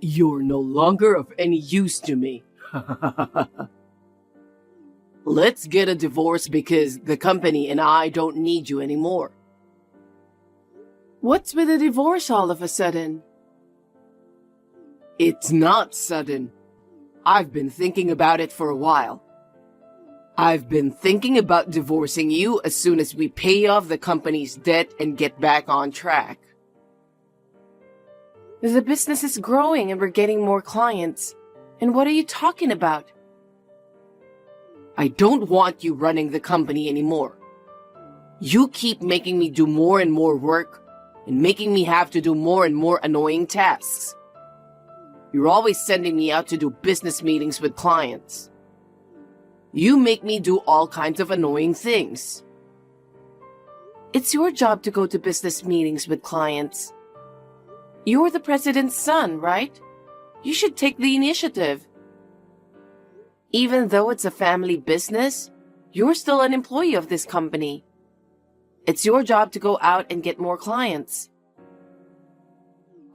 You're no longer of any use to me. Let's get a divorce because the company and I don't need you anymore. What's with a divorce all of a sudden? It's not sudden. I've been thinking about it for a while. I've been thinking about divorcing you as soon as we pay off the company's debt and get back on track. The business is growing and we're getting more clients. And what are you talking about? I don't want you running the company anymore. You keep making me do more and more work and making me have to do more and more annoying tasks. You're always sending me out to do business meetings with clients. You make me do all kinds of annoying things. It's your job to go to business meetings with clients. You're the president's son, right? You should take the initiative. Even though it's a family business, you're still an employee of this company. It's your job to go out and get more clients.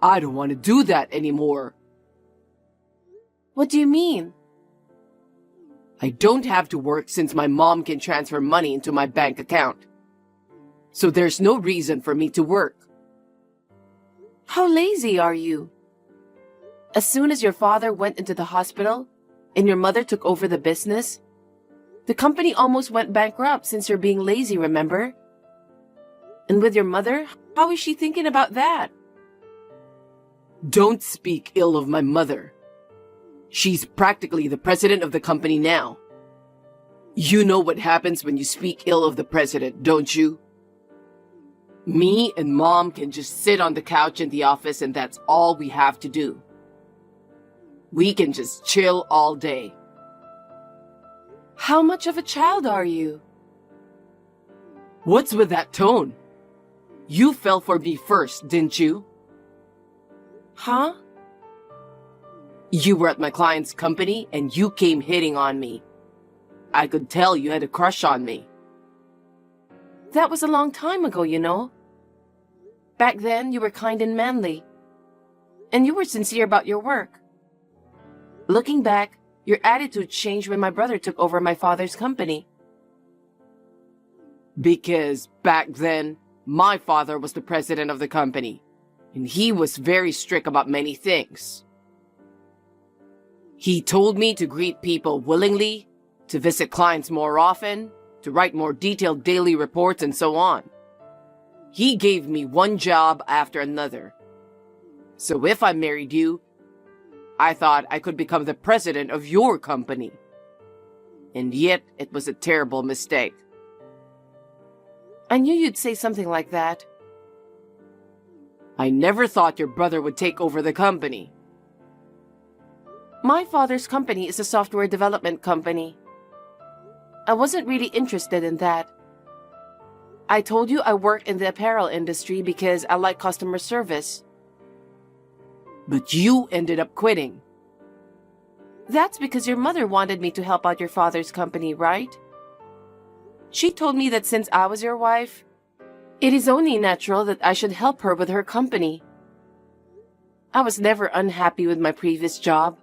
I don't want to do that anymore. What do you mean? I don't have to work since my mom can transfer money into my bank account. So there's no reason for me to work. How lazy are you? As soon as your father went into the hospital and your mother took over the business, the company almost went bankrupt since you're being lazy, remember? And with your mother, how is she thinking about that? Don't speak ill of my mother. She's practically the president of the company now. You know what happens when you speak ill of the president, don't you? Me and Mom can just sit on the couch in the office and that's all we have to do. We can just chill all day. How much of a child are you? What's with that tone? You fell for me first, didn't you? Huh? You were at my client's company and you came hitting on me. I could tell you had a crush on me. That was a long time ago, you know. Back then, you were kind and manly. And you were sincere about your work. Looking back, your attitude changed when my brother took over my father's company. Because back then, my father was the president of the company, and he was very strict about many things. He told me to greet people willingly, to visit clients more often, to write more detailed daily reports, and so on. He gave me one job after another. So if I married you, I thought I could become the president of your company. And yet, it was a terrible mistake. I knew you'd say something like that. I never thought your brother would take over the company. My father's company is a software development company. I wasn't really interested in that. I told you I worked in the apparel industry because I like customer service. But you ended up quitting. That's because your mother wanted me to help out your father's company, right? She told me that since I was your wife, it is only natural that I should help her with her company. I was never unhappy with my previous job.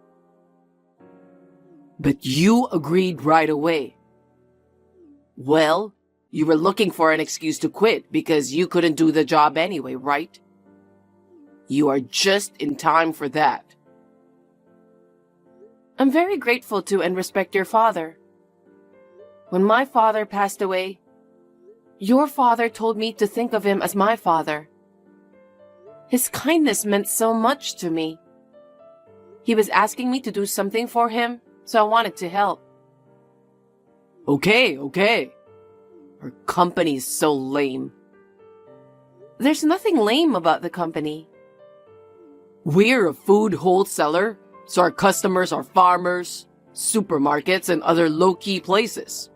But you agreed right away. Well, you were looking for an excuse to quit because you couldn't do the job anyway, right? You are just in time for that. I'm very grateful to and respect your father. When my father passed away, your father told me to think of him as my father. His kindness meant so much to me. He was asking me to do something for him, so I wanted to help. Okay. Our company is so lame. There's nothing lame about the company. We're a food wholesaler, so our customers are farmers, supermarkets, and other low-key places.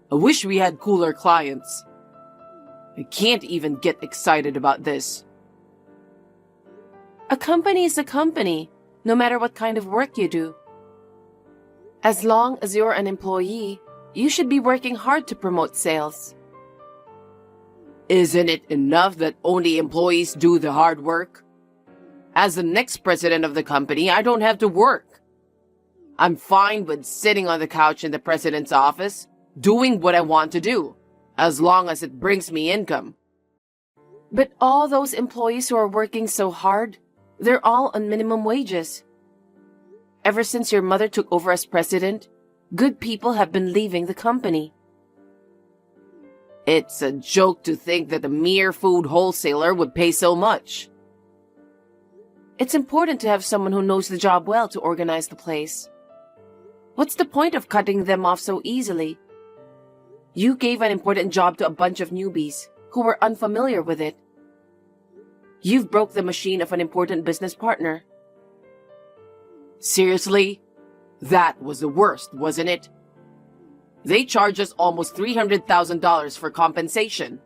I wish we had cooler clients. I can't even get excited about this. A company is a company, no matter what kind of work you do. As long as you're an employee, you should be working hard to promote sales. Isn't it enough that only employees do the hard work? As the next president of the company, I don't have to work. I'm fine with sitting on the couch in the president's office, doing what I want to do, as long as it brings me income. But all those employees who are working so hard, they're all on minimum wages. Ever since your mother took over as president, good people have been leaving the company. It's a joke to think that a mere food wholesaler would pay so much. It's important to have someone who knows the job well to organize the place. What's the point of cutting them off so easily? You gave an important job to a bunch of newbies who were unfamiliar with it. You've broke the machine of an important business partner. Seriously? That was the worst, wasn't it? They charged us almost $300,000 for compensation.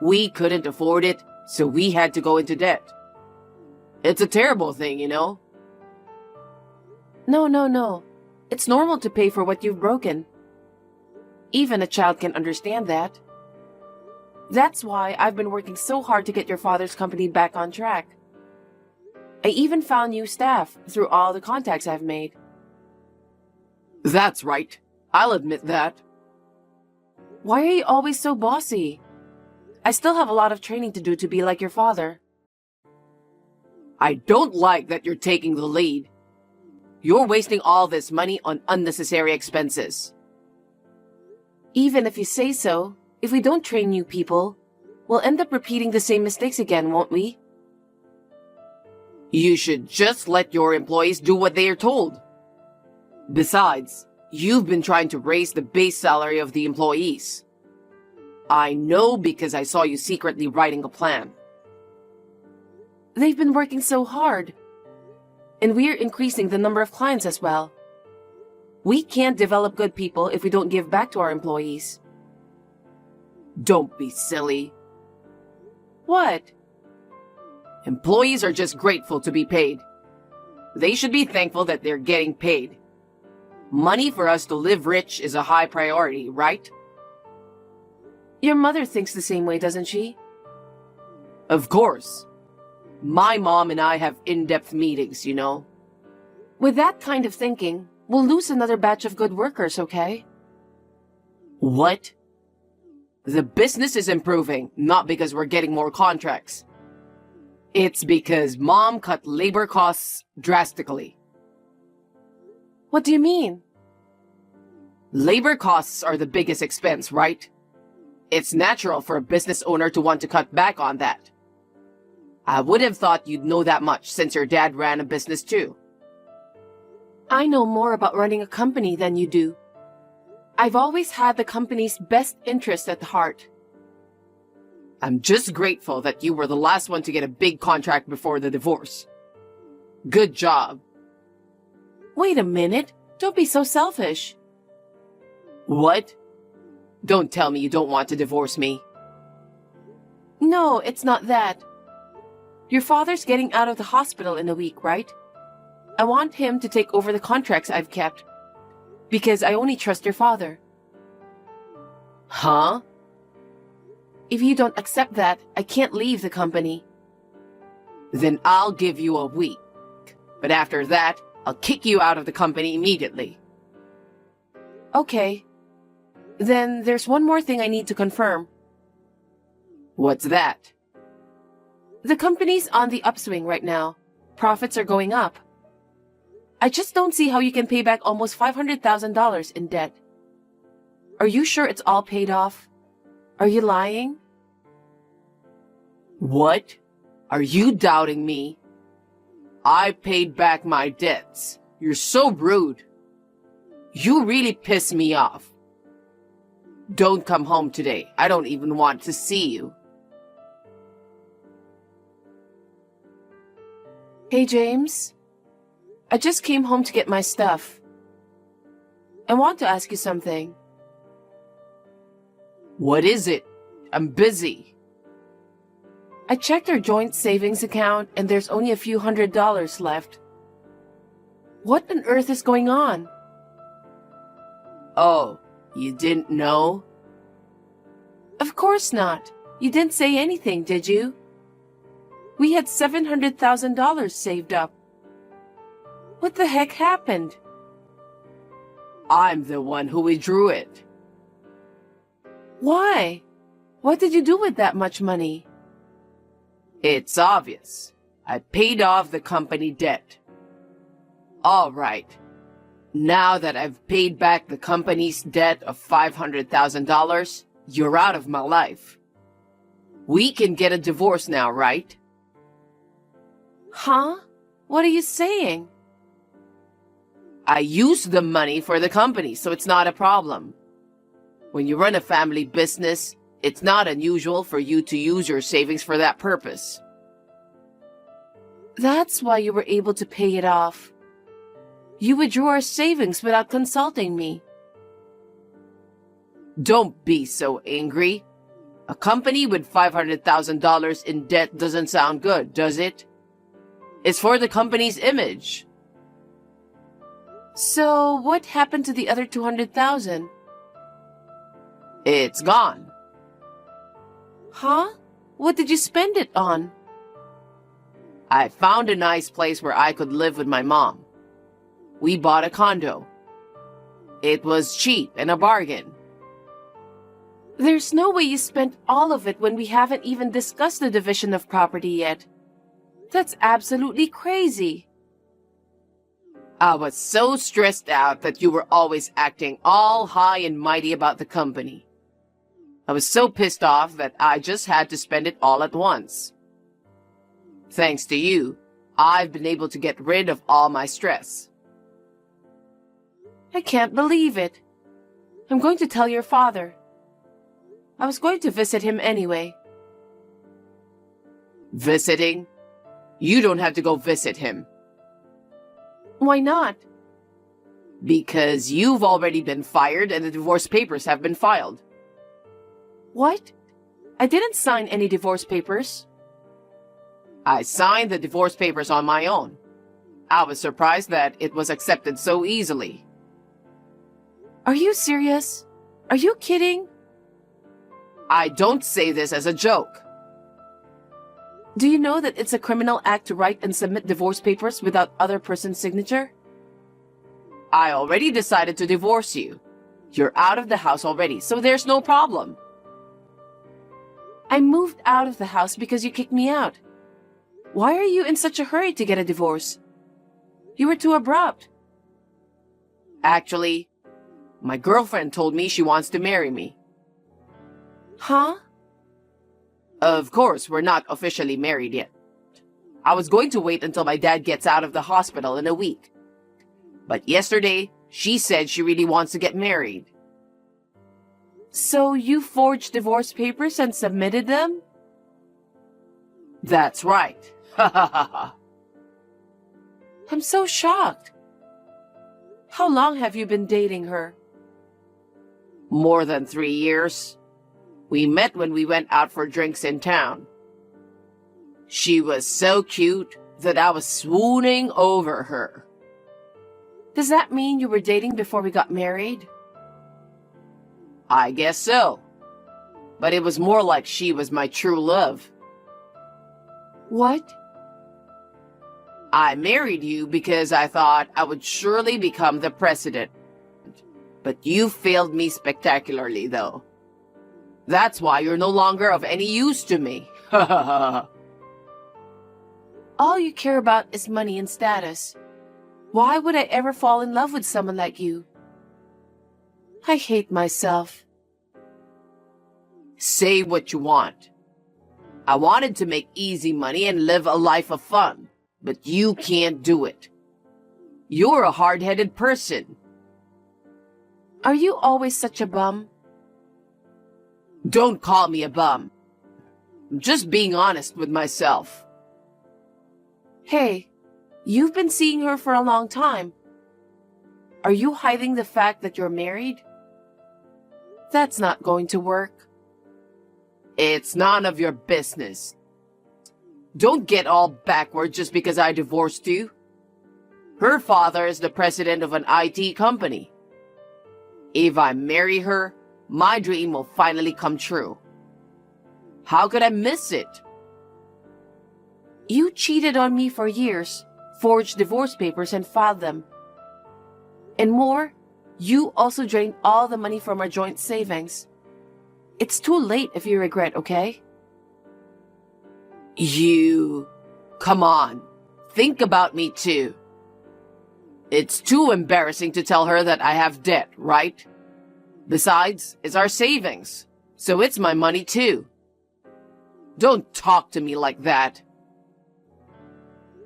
We couldn't afford it, so we had to go into debt. It's a terrible thing, you know? No. It's normal to pay for what you've broken. Even a child can understand that. That's why I've been working so hard to get your father's company back on track. I even found new staff through all the contacts I've made. That's right. I'll admit that. Why are you always so bossy? I still have a lot of training to do to be like your father. I don't like that you're taking the lead. You're wasting all this money on unnecessary expenses. Even if you say so, if we don't train new people, we'll end up repeating the same mistakes again, won't we? You should just let your employees do what they are told. Besides, you've been trying to raise the base salary of the employees. I know because I saw you secretly writing a plan. They've been working so hard. And we're increasing the number of clients as well. We can't develop good people if we don't give back to our employees. Don't be silly. What? Employees are just grateful to be paid. They should be thankful that they're getting paid. Money for us to live rich is a high priority, right? Your mother thinks the same way, doesn't she? Of course. My mom and I have in-depth meetings, you know. With that kind of thinking, we'll lose another batch of good workers, okay? What? The business is improving, not because we're getting more contracts. It's because Mom cut labor costs drastically. What do you mean? Labor costs are the biggest expense, right? It's natural for a business owner to want to cut back on that. I would have thought you'd know that much since your dad ran a business too. I know more about running a company than you do. I've always had the company's best interest at heart. I'm just grateful that you were the last one to get a big contract before the divorce. Good job. Wait a minute. Don't be so selfish. What? Don't tell me you don't want to divorce me. No, it's not that. Your father's getting out of the hospital in a week, right? I want him to take over the contracts I've kept. Because I only trust your father. Huh? If you don't accept that, I can't leave the company. Then I'll give you a week. But after that, I'll kick you out of the company immediately. Okay. Then there's one more thing I need to confirm. What's that? The company's on the upswing right now. Profits are going up. I just don't see how you can pay back almost $500,000 in debt. Are you sure it's all paid off? Are you lying? What? Are you doubting me? I paid back my debts. You're so rude. You really piss me off. Don't come home today. I don't even want to see you. Hey, James. I just came home to get my stuff. I want to ask you something. What is it? I'm busy. I checked our joint savings account and there's only a few $100s left. What on earth is going on? Oh, you didn't know? Of course not. You didn't say anything, did you? We had $700,000 saved up. What the heck happened? I'm the one who withdrew it. Why? What did you do with that much money? It's obvious. I paid off the company debt. All right. Now that I've paid back the company's debt of $500,000, you're out of my life. We can get a divorce now, right? Huh? What are you saying? I used the money for the company, so it's not a problem. When you run a family business, it's not unusual for you to use your savings for that purpose. That's why you were able to pay it off. You withdrew our savings without consulting me. Don't be so angry. A company with $500,000 in debt doesn't sound good, does it? It's for the company's image. So, what happened to the other $200,000? It's gone. Huh? What did you spend it on? I found a nice place where I could live with my mom. We bought a condo. It was cheap and a bargain. There's no way you spent all of it when we haven't even discussed the division of property yet. That's absolutely crazy. I was so stressed out that you were always acting all high and mighty about the company. I was so pissed off that I just had to spend it all at once. Thanks to you, I've been able to get rid of all my stress. I can't believe it. I'm going to tell your father. I was going to visit him anyway. Visiting? You don't have to go visit him. Why not? Because you've already been fired and the divorce papers have been filed. What? I didn't sign any divorce papers. I signed the divorce papers on my own. I was surprised that it was accepted so easily. Are you serious? Are you kidding? I don't say this as a joke. Do you know that it's a criminal act to write and submit divorce papers without other person's signature? I already decided to divorce you. You're out of the house already, so there's no problem. I moved out of the house because you kicked me out. Why are you in such a hurry to get a divorce? You were too abrupt. Actually, my girlfriend told me she wants to marry me. Huh? Of course, we're not officially married yet. I was going to wait until my dad gets out of the hospital in a week. But yesterday, she said she really wants to get married. So you forged divorce papers and submitted them? That's right. Ha ha ha ha. I'm so shocked. How long have you been dating her? More than 3 years. We met when we went out for drinks in town. She was so cute that I was swooning over her. Does that mean you were dating before we got married? I guess so. But it was more like she was my true love. What? I married you because I thought I would surely become the president. But you failed me spectacularly, though. That's why you're no longer of any use to me. Ha ha ha. All you care about is money and status. Why would I ever fall in love with someone like you? I hate myself. Say what you want. I wanted to make easy money and live a life of fun, but you can't do it. You're a hard-headed person. Are you always such a bum? Don't call me a bum. I'm just being honest with myself. Hey, you've been seeing her for a long time. Are you hiding the fact that you're married? That's not going to work. It's none of your business. Don't get all backward just because I divorced you. Her father is the president of an IT company. If I marry her, my dream will finally come true. How could I miss it? You cheated on me for years, forged divorce papers and filed them. And more, you also drained all the money from our joint savings. It's too late if you regret, okay? Come on. Think about me too. It's too embarrassing to tell her that I have debt, right? Besides, it's our savings, so it's my money too. Don't talk to me like that.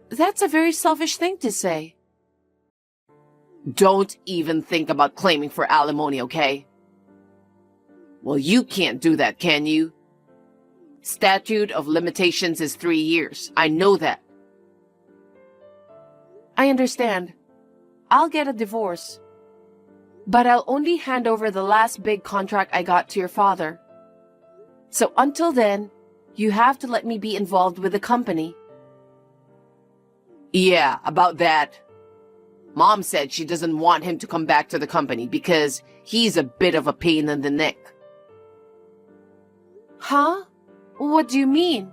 That's a very selfish thing to say. Don't even think about claiming for alimony, okay? Well, you can't do that, can you? Statute of limitations is 3 years. I know that. I understand. I'll get a divorce. But I'll only hand over the last big contract I got to your father. So until then, you have to let me be involved with the company. Yeah, about that. Mom said she doesn't want him to come back to the company because he's a bit of a pain in the neck. Huh? What do you mean?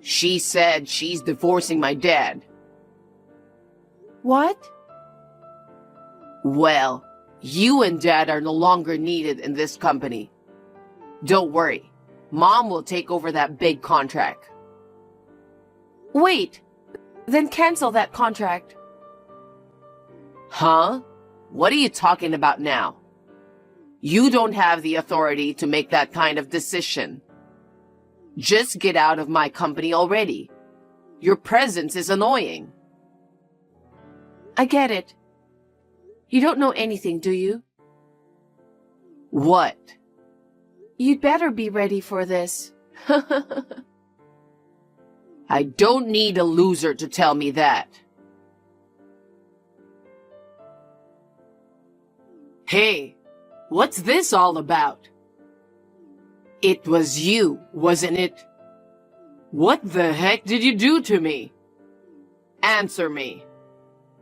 She said she's divorcing my dad. What? Well, you and Dad are no longer needed in this company. Don't worry. Mom will take over that big contract. Wait. Then cancel that contract. Huh? What are you talking about now? You don't have the authority to make that kind of decision. Just get out of my company already. Your presence is annoying. I get it. You don't know anything, do you? What? You'd better be ready for this. I don't need a loser to tell me that. Hey, what's this all about? It was you, wasn't it? What the heck did you do to me? Answer me.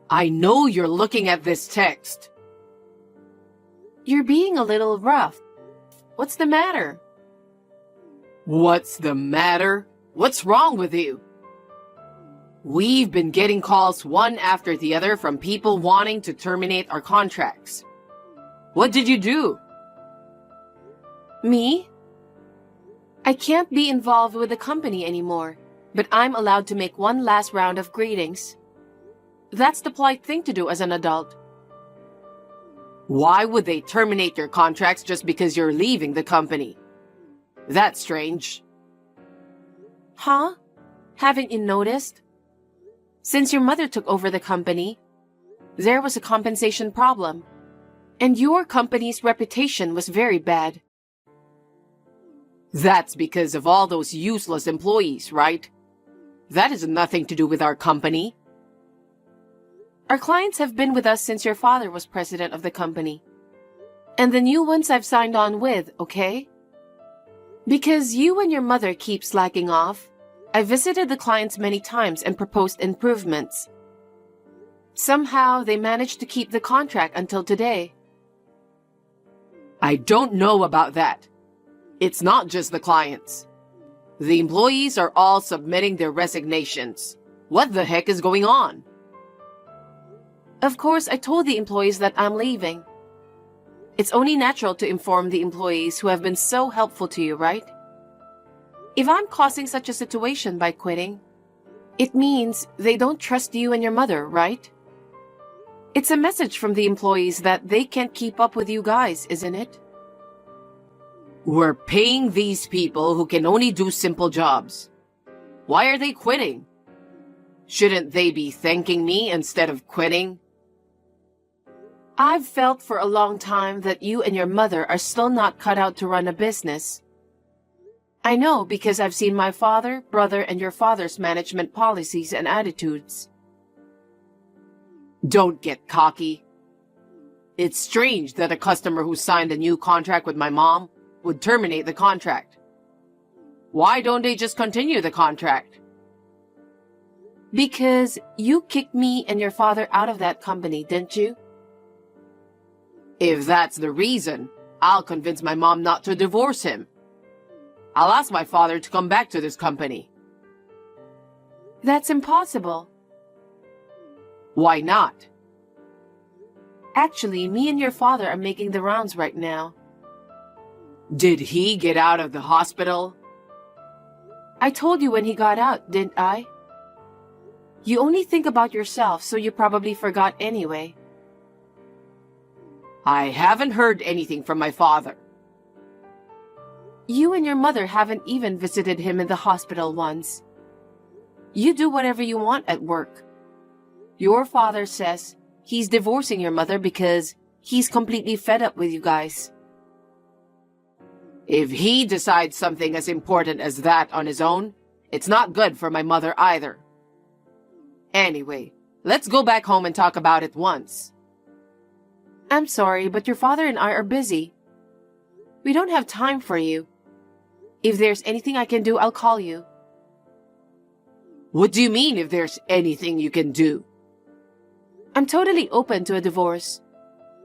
I know you're looking at this text. You're being a little rough. What's the matter? What's the matter? What's wrong with you? We've been getting calls one after the other from people wanting to terminate our contracts. What did you do? Me? I can't be involved with the company anymore, but I'm allowed to make one last round of greetings. That's the polite thing to do as an adult. Why would they terminate your contracts just because you're leaving the company? That's strange. Huh? Haven't you noticed? Since your mother took over the company, there was a compensation problem, and your company's reputation was very bad. That's because of all those useless employees, right? That has nothing to do with our company. Our clients have been with us since your father was president of the company. And the new ones I've signed on with, okay? Because you and your mother keep slacking off, I visited the clients many times and proposed improvements. Somehow, they managed to keep the contract until today. I don't know about that. It's not just the clients. The employees are all submitting their resignations. What the heck is going on? Of course, I told the employees that I'm leaving. It's only natural to inform the employees who have been so helpful to you, right? If I'm causing such a situation by quitting, it means they don't trust you and your mother, right? It's a message from the employees that they can't keep up with you guys, isn't it? We're paying these people who can only do simple jobs. Why are they quitting? Shouldn't they be thanking me instead of quitting? I've felt for a long time that you and your mother are still not cut out to run a business. I know because I've seen my father, brother, and your father's management policies and attitudes. Don't get cocky. It's strange that a customer who signed a new contract with my mom would terminate the contract. Why don't they just continue the contract? Because you kicked me and your father out of that company, didn't you? If that's the reason, I'll convince my mom not to divorce him. I'll ask my father to come back to this company. That's impossible. Why not? Actually, me and your father are making the rounds right now. Did he get out of the hospital? I told you when he got out, didn't I? You only think about yourself, so you probably forgot anyway. I haven't heard anything from my father. You and your mother haven't even visited him in the hospital once. You do whatever you want at work. Your father says he's divorcing your mother because he's completely fed up with you guys. If he decides something as important as that on his own, it's not good for my mother either. Anyway, let's go back home and talk about it once. I'm sorry, but your father and I are busy. We don't have time for you. If there's anything I can do, I'll call you. What do you mean if there's anything you can do? I'm totally open to a divorce,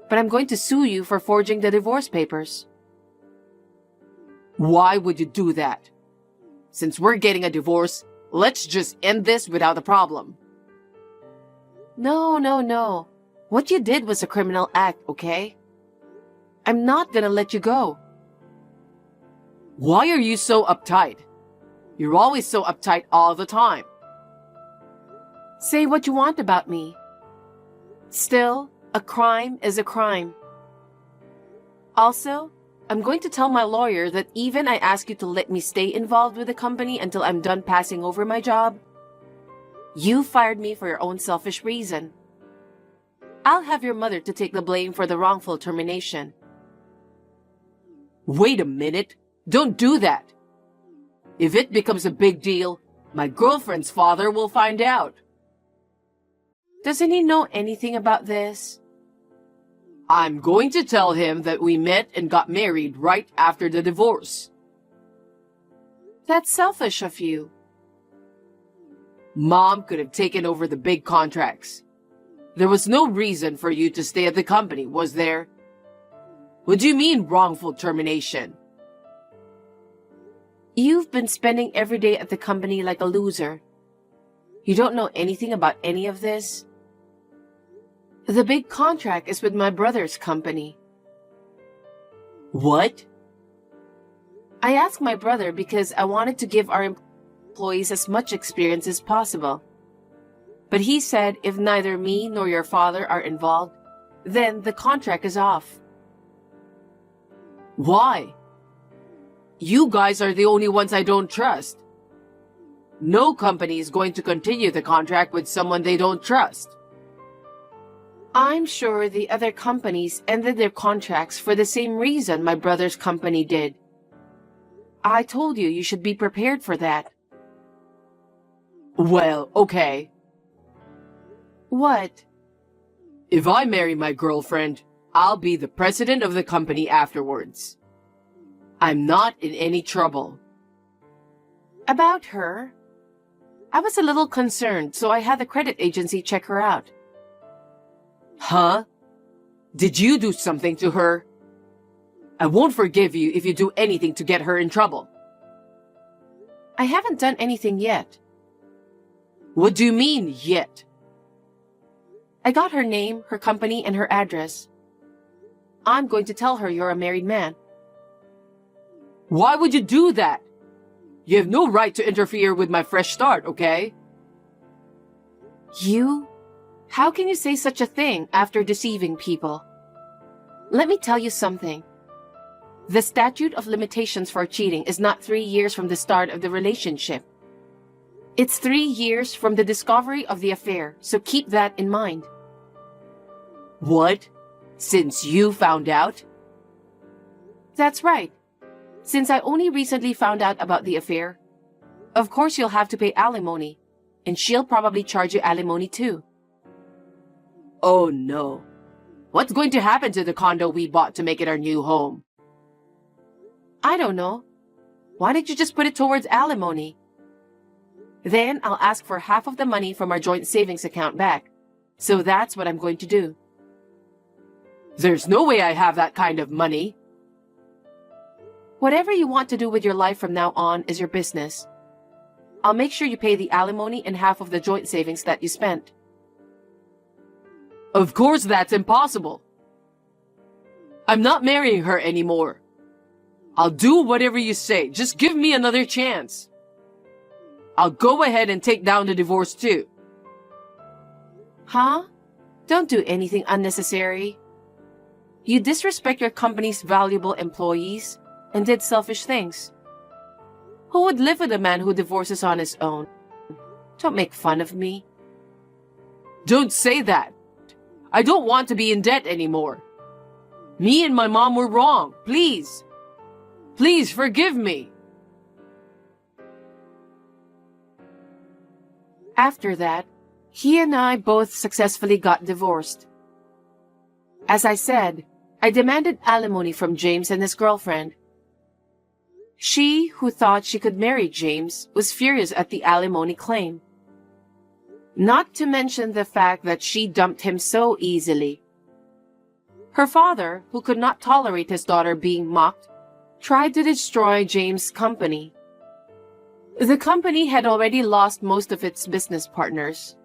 but I'm going to sue you for forging the divorce papers. Why would you do that? Since we're getting a divorce, let's just end this without a problem. No. What you did was a criminal act, okay? I'm not gonna let you go. Why are you so uptight? You're always so uptight all the time. Say what you want about me. Still, a crime is a crime. Also, I'm going to tell my lawyer that even I ask you to let me stay involved with the company until I'm done passing over my job, you fired me for your own selfish reason. I'll have your mother to take the blame for the wrongful termination. Wait a minute. Don't do that. If it becomes a big deal, my girlfriend's father will find out. Doesn't he know anything about this? I'm going to tell him that we met and got married right after the divorce. That's selfish of you. Mom could have taken over the big contracts. There was no reason for you to stay at the company, was there? What do you mean wrongful termination? You've been spending every day at the company like a loser. You don't know anything about any of this? The big contract is with my brother's company. What? I asked my brother because I wanted to give our employees as much experience as possible. But he said if neither me nor your father are involved, then the contract is off. Why? You guys are the only ones I don't trust. No company is going to continue the contract with someone they don't trust. I'm sure the other companies ended their contracts for the same reason my brother's company did. I told you you should be prepared for that. Well, okay. What? If I marry my girlfriend, I'll be the president of the company afterwards. I'm not in any trouble. About her? I was a little concerned, so I had the credit agency check her out. Huh? Did you do something to her? I won't forgive you if you do anything to get her in trouble. I haven't done anything yet. What do you mean, yet? I got her name, her company, and her address. I'm going to tell her you're a married man. Why would you do that? You have no right to interfere with my fresh start, okay? You? How can you say such a thing after deceiving people? Let me tell you something. The statute of limitations for cheating is not 3 years from the start of the relationship. It's 3 years from the discovery of the affair, so keep that in mind. What? Since you found out? That's right. Since I only recently found out about the affair, of course you'll have to pay alimony, and she'll probably charge you alimony too. Oh no. What's going to happen to the condo we bought to make it our new home? I don't know. Why don't you just put it towards alimony? Then I'll ask for half of the money from our joint savings account back. So that's what I'm going to do. There's no way I have that kind of money. Whatever you want to do with your life from now on is your business. I'll make sure you pay the alimony and half of the joint savings that you spent. Of course that's impossible. I'm not marrying her anymore. I'll do whatever you say. Just give me another chance. I'll go ahead and take down the divorce too. Huh? Don't do anything unnecessary. You disrespect your company's valuable employees and did selfish things. Who would live with a man who divorces on his own? Don't make fun of me. Don't say that. I don't want to be in debt anymore. Me and my mom were wrong. Please. Please forgive me. After that, he and I both successfully got divorced. As I said, I demanded alimony from James and his girlfriend. She, who thought she could marry James, was furious at the alimony claim. Not to mention the fact that she dumped him so easily. Her father, who could not tolerate his daughter being mocked, tried to destroy James' company. The company had already lost most of its business partners.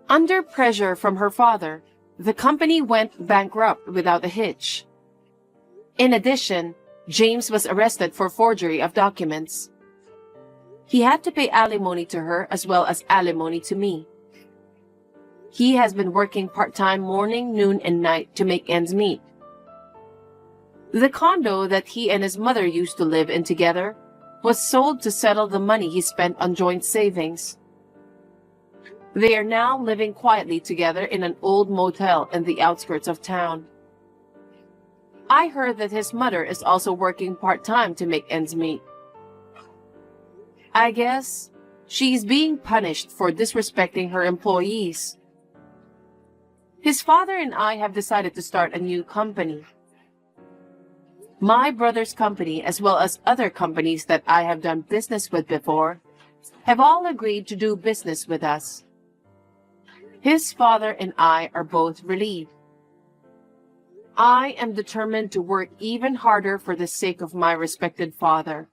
Under pressure from her father, the company went bankrupt without a hitch. In addition, James was arrested for forgery of documents. He had to pay alimony to her as well as alimony to me. He has been working part-time morning, noon, and night to make ends meet. The condo that he and his mother used to live in together was sold to settle the money he spent on joint savings. They are now living quietly together in an old motel in the outskirts of town. I heard that his mother is also working part-time to make ends meet. I guess she's being punished for disrespecting her employees. His father and I have decided to start a new company. My brother's company, as well as other companies that I have done business with before, have all agreed to do business with us. His father and I are both relieved. I am determined to work even harder for the sake of my respected father.